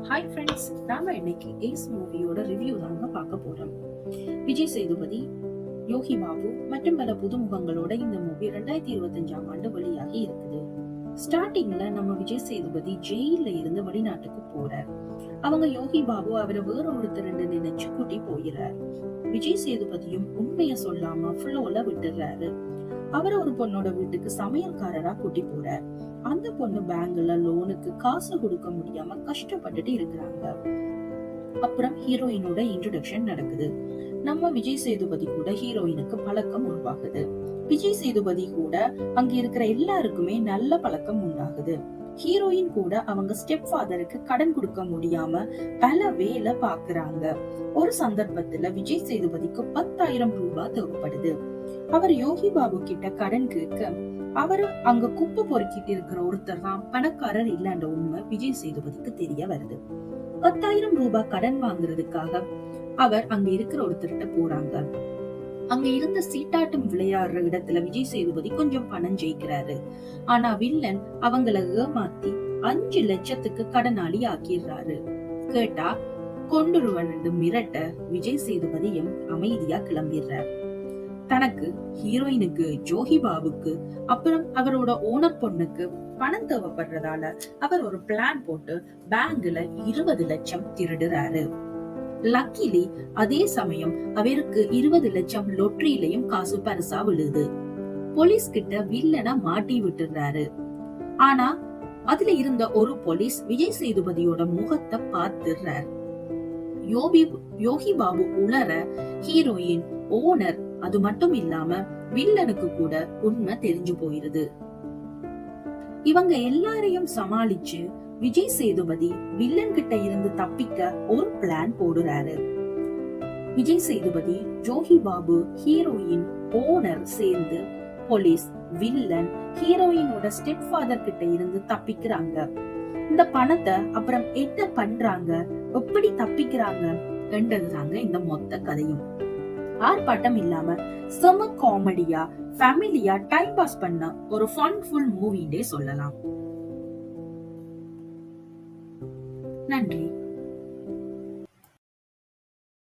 Hi friends, நாம இன்னைக்கு ace மூவியோட ரிவ்யூ தாங்க பார்க்க போறோம். விஜய் சேதுபதி, யோகி பாபு மற்றும் பல புதுமுகங்களோட இந்த மூவி 2025ஆம் ஆண்டு வெளியாகி இருக்குது. ஸ்டார்டிங்ல நம்ம விஜய் சேதுபதி ஜெயில இருந்து வெளிநாட்டுக்கு போறார். அவங்க யோகி பாபு அவரை வேற ஒருத்தர் நினைச்சு கூட்டி போயிறார். விஜய் சேதுபதியும் உண்மைய சொல்லாம ஃப்ளோல விட்டுறாரு. அவரை ஒரு பொண்ணோட வீட்டுக்கு சமையல்காரரா கூட்டி போறார். அந்த பொண்ணு பேங்க்ல லோனுக்கு காசு கொடுக்க முடியாம கஷ்டப்பட்டுட்டு இருக்கிறாங்க. அப்புறம் ஹீரோயினோட இன்ட்ரோடக்ஷன் நடக்குது. நம்ம விஜய் சேதுபதி கூட ஹீரோயினுக்கு பழக்கம் உருவாகுது. விஜய் சேதுபதி கூட அங்க இருக்கிற எல்லாருக்குமே நல்ல பழக்கம் உண்டாகுது. ஹீரோயின் கூட அவங்க ஸ்டெப் ஃபாதருக்கு கடன் கொடுக்க முடியாம பல வேலை பாக்குறாங்க. ஒரு சந்தர்ப்பத்துல விஜய் சேதுபதிக்கு 10,000 ரூபாய் தேவைப்படுது. அவர் யோகி பாபு கிட்ட கடன் கேட்க அவரு அங்க குப்பை பொறுக்கிட்டு இருக்கிற ஒருத்தர் தான் பணக்காரர் இல்லன்ற உண்மை விஜய் சேதுபதிக்கு தெரிய வருது. 10,000 ரூபாய் கடன் வாங்குறதுக்காக அவர் அங்க இருக்கிற ஒருத்தர்கிட்ட போறாங்க. அங்க இருந்த சீட்டாட்டம் விளையாடுற இடத்துல விஜய் சேதுபதி கொஞ்சம் பணம் ஜெயிக்கிறாரு. ஆனா வில்லன் அவங்கள ஏமாத்தி 5 லட்சத்துக்கு கடனாளி ஆக்கிடுறாரு. கேட்டா கொண்டுருவன் மிரட்ட விஜய் சேதுபதியும் அமைதியா கிளம்பிடுறார். தனக்கு, ஹீரோயினுக்கு, ஜோகி பாபுக்கு, அப்புறம் அவரோட ஓனர் பொண்ணுக்கு பணம் தேவைப்படுறதால அவர் ஒரு பிளான் போட்டு பேங்க்ல 20 லட்சம் திருடுறாரு. லக்கிலி அதே சமயம் அவருக்கு 20 லட்சம் லொட்டரியிலையும் காசு பரிசா விழுது. போலீஸ் கிட்ட வில்லனா மாட்டி விட்டுறாரு. ஆனா அதுல இருந்த ஒரு போலீஸ் விஜய் சேதுபதியோட முகத்தை பார்த்துறார். யோகி பாபு உளர ஹீரோயின், ஓனர், அது மட்டும் இல்லாம வில்லனுக்கு கூட உண்மை தெரிஞ்சு போயிருது. இவங்க எல்லாரையும் சமாளிச்சு விஜய் சேதுபதி வில்லன் கிட்ட இருந்து தப்பிக்க ஒரு பிளான் போடுறாரு. விஜய் சேதுபதி, ஜோகி பாபு, ஹீரோயின், ஓனர் சேர்ந்து போலீஸ், வில்லன், ஹீரோயினோட ஸ்டெப் ஃபாதர் கிட்ட இருந்து தப்பிக்கிறாங்க. இந்த பணத்தை அப்புறம் என்ன பண்றாங்க, எப்படி தப்பிக்கிறாங்க என்றதுதாங்க இந்த மொத்த கதையும். ஆர்ப்பாட்டம் இல்லாம செம காமெடியா, ஃபேமிலியா டைம் பாஸ் பண்ண ஒரு ஃபன்ஃபுல் மூவின்னே சொல்லலாம். நன்றி.